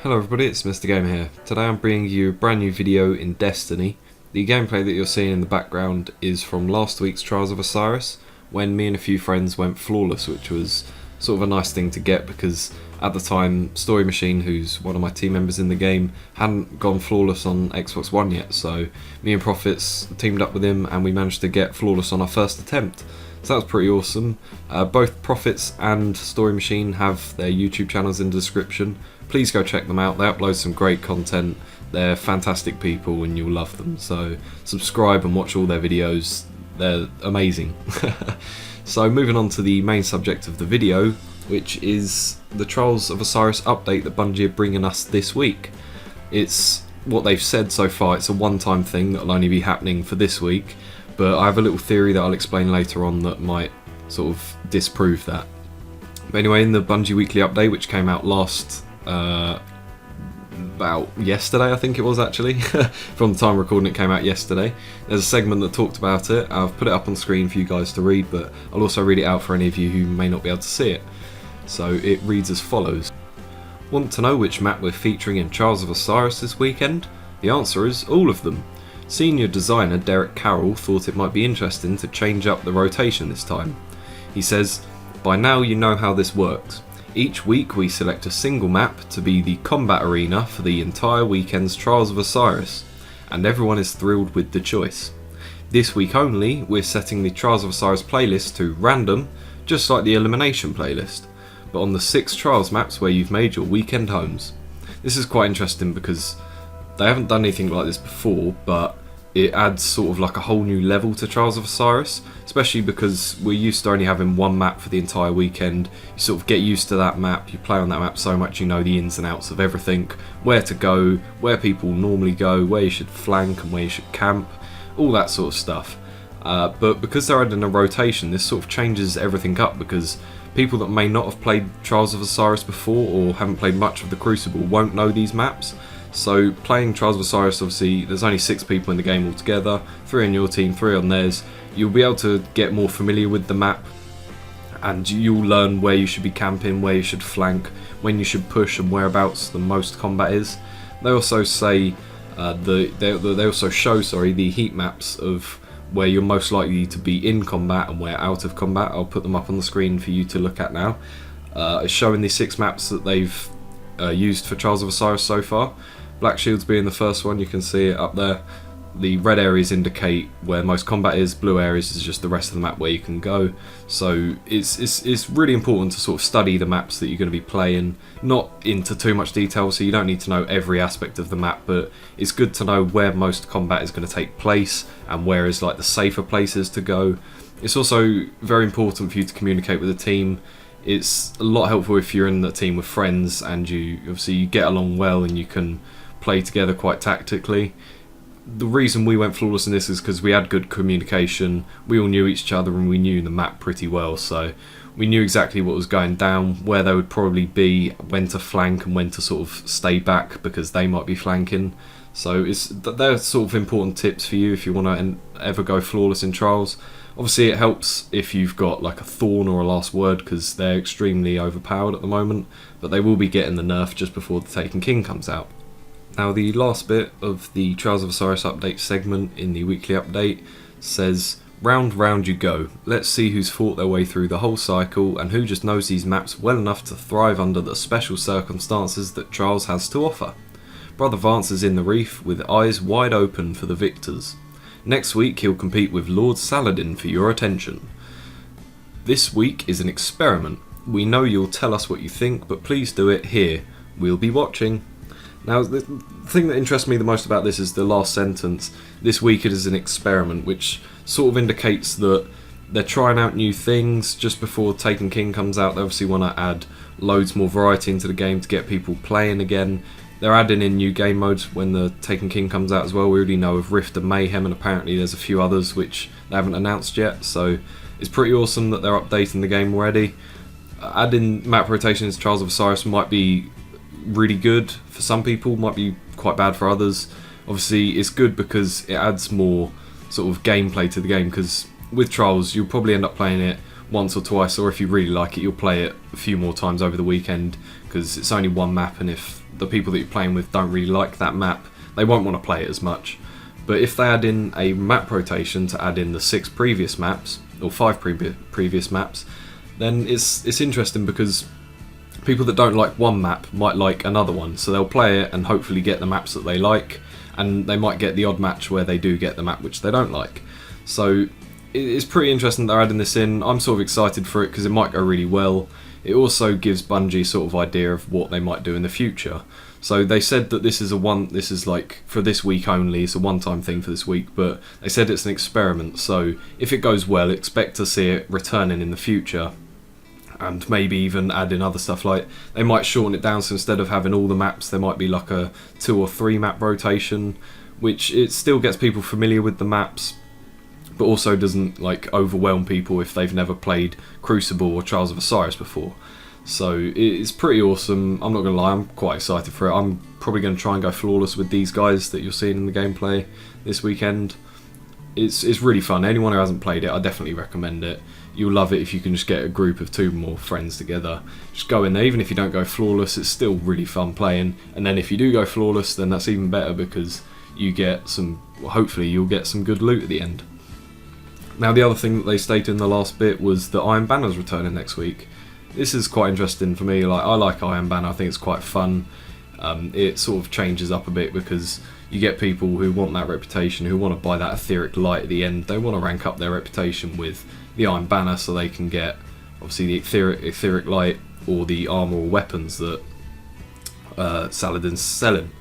Hello everybody, it's MrGamer here. Today I'm bringing you a brand new video in Destiny. The gameplay that you're seeing in the background is from last week's Trials of Osiris, when me and a few friends went flawless, which was sort of a nice thing to get because at the time Story Machine, who's one of my team members in the game, hadn't gone flawless on Xbox One yet, so me and Profits teamed up with him and we managed to get flawless on our first attempt. So that was pretty awesome. Both Profits and Story Machine have their YouTube channels in the description. Please go check them out, they upload some great content, they're fantastic people and you'll love them, so subscribe and watch all their videos, they're amazing. So moving on to the main subject of the video, which is the Trials of Osiris update that Bungie are bringing us this week. It's what they've said so far, it's a one-time thing that'll only be happening for this week, but I have a little theory that I'll explain later on that might sort of disprove that. But anyway, in the Bungie weekly update, which came out about yesterday, I think it was actually, from the time recording it came out yesterday, there's a segment that talked about it. I've put it up on screen for you guys to read, but I'll also read it out for any of you who may not be able to see it. So it reads as follows. Want to know which map we're featuring in Trials of Osiris this weekend? The answer is all of them. Senior designer Derek Carroll thought it might be interesting to change up the rotation this time. He says, "By now you know how this works. Each week we select a single map to be the combat arena for the entire weekend's Trials of Osiris, and everyone is thrilled with the choice. This week only, we're setting the Trials of Osiris playlist to random, just like the elimination playlist, but on the 6 Trials maps where you've made your weekend homes." This is quite interesting because they haven't done anything like this before, but it adds sort of like a whole new level to Trials of Osiris, especially because we're used to only having one map for the entire weekend. You sort of get used to that map, you play on that map so much you know the ins and outs of everything, where to go, where people normally go, where you should flank and where you should camp, all that sort of stuff. But because they're adding a rotation, this sort of changes everything up because people that may not have played Trials of Osiris before or haven't played much of the Crucible won't know these maps. So playing Trials of Osiris, obviously there's only 6 people in the game altogether, 3 on your team, 3 on theirs. You'll be able to get more familiar with the map and you'll learn where you should be camping, where you should flank, when you should push and whereabouts the most combat is. They also say they also show the heat maps of where you're most likely to be in combat and where out of combat. I'll put them up on the screen for you to look at now. It's showing the 6 maps that they've used for Trials of Osiris so far. Black Shields being the first one, you can see it up there. The red areas indicate where most combat is, blue areas is just the rest of the map where you can go. So it's really important to sort of study the maps that you're going to be playing, not into too much detail, so you don't need to know every aspect of the map, but it's good to know where most combat is going to take place and where is like the safer places to go. It's also very important for you to communicate with the team. It's a lot helpful if you're in the team with friends and you get along well and you can play together quite tactically. The reason we went flawless in this is because we had good communication, we all knew each other and we knew the map pretty well, so we knew exactly what was going down, where they would probably be, when to flank and when to sort of stay back because they might be flanking. So they're sort of important tips for you if you want to ever go flawless in Trials. Obviously it helps if you've got like a Thorn or a Last Word because they're extremely overpowered at the moment, but they will be getting the nerf just before the Taken King comes out. Now the last bit of the Trials of Osiris update segment in the weekly update says, "Round round you go, let's see who's fought their way through the whole cycle and who just knows these maps well enough to thrive under the special circumstances that Trials has to offer. Brother Vance is in the reef with eyes wide open for the victors. Next week he'll compete with Lord Saladin for your attention. This week is an experiment. We know you'll tell us what you think, but please do it here. We'll be watching." Now the thing that interests me the most about this is the last sentence. This week it is an experiment, which sort of indicates that they're trying out new things just before Taken King comes out. They obviously want to add loads more variety into the game to get people playing again. They're adding in new game modes when the Taken King comes out as well. We already know of Rift and Mayhem, and apparently there's a few others which they haven't announced yet, so it's pretty awesome that they're updating the game already. Adding map rotations to Trials of Osiris might be really good for some people, might be quite bad for others. Obviously it's good because it adds more sort of gameplay to the game, because with Trials you'll probably end up playing it once or twice, or if you really like it you'll play it a few more times over the weekend because it's only one map, and if the people that you're playing with don't really like that map, they won't want to play it as much. But if they add in a map rotation to add in the 6 previous maps, or 5 previous maps, then it's interesting, because people that don't like one map might like another one, so they'll play it and hopefully get the maps that they like, and they might get the odd match where they do get the map which they don't like. So it's pretty interesting that they're adding this in. I'm sort of excited for it because it might go really well. It also gives Bungie sort of idea of what they might do in the future. So they said that this is like for this week only, it's a one-time thing for this week, but they said it's an experiment, so if it goes well, expect to see it returning in the future, and maybe even add in other stuff. Like, they might shorten it down, so instead of having all the maps, there might be like a 2 or 3 map rotation, which it still gets people familiar with the maps, but also doesn't like overwhelm people if they've never played Crucible or Trials of Osiris before. So it's pretty awesome. I'm not going to lie, I'm quite excited for it. I'm probably going to try and go flawless with these guys that you're seeing in the gameplay this weekend. It's really fun. Anyone who hasn't played it, I definitely recommend it. You'll love it if you can just get a group of 2 more friends together. Just go in there, even if you don't go flawless, it's still really fun playing. And then if you do go flawless, then that's even better, because you get some, well, hopefully you'll get some good loot at the end. Now, the other thing that they stated in the last bit was that Iron Banner's returning next week. This is quite interesting for me. Like, I like Iron Banner, I think it's quite fun. It sort of changes up a bit, because you get people who want that reputation, who want to buy that etheric light at the end. They want to rank up their reputation with the Iron Banner so they can get, obviously, the etheric light or the armor or weapons that Saladin's selling.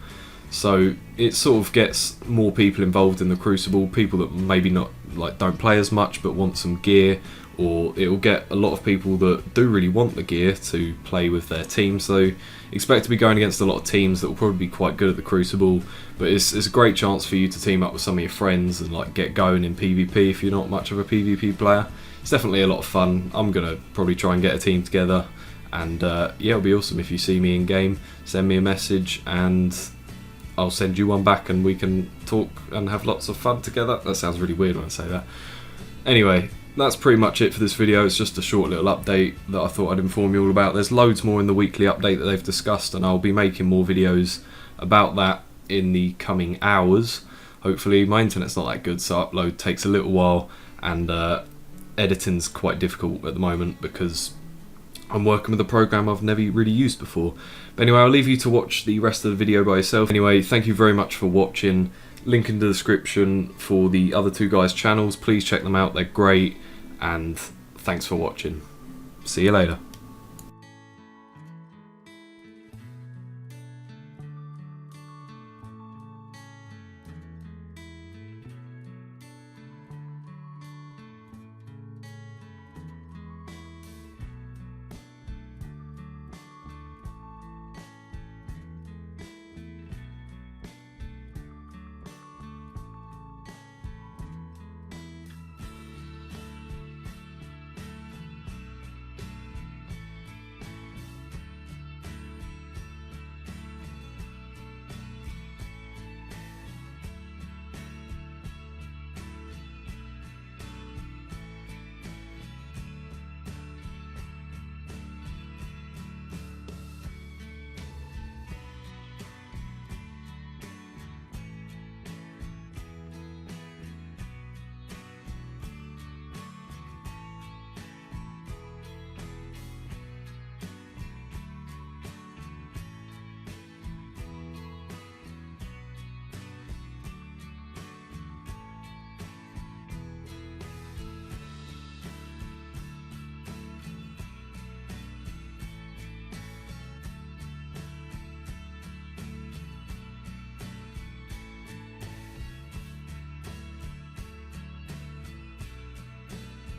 So it sort of gets more people involved in the Crucible, people that maybe not don't play as much but want some gear, or it will get a lot of people that do really want the gear to play with their team. So expect to be going against a lot of teams that will probably be quite good at the Crucible, but it's a great chance for you to team up with some of your friends and like get going in PvP if you're not much of a PvP player. It's definitely a lot of fun. I'm gonna probably try and get a team together, and yeah, it'll be awesome if you see me in game. Send me a message and I'll send you one back, and we can talk and have lots of fun together. That sounds really weird when I say that. Anyway, that's pretty much it for this video. It's just a short little update that I thought I'd inform you all about. There's loads more in the weekly update that they've discussed, and I'll be making more videos about that in the coming hours. Hopefully. My internet's not that good, so upload takes a little while, and editing's quite difficult at the moment because I'm working with a program I've never really used before. But anyway, I'll leave you to watch the rest of the video by yourself. Anyway, thank you very much for watching. Link in the description for the other 2 guys' channels. Please check them out, they're great, and thanks for watching. See you later.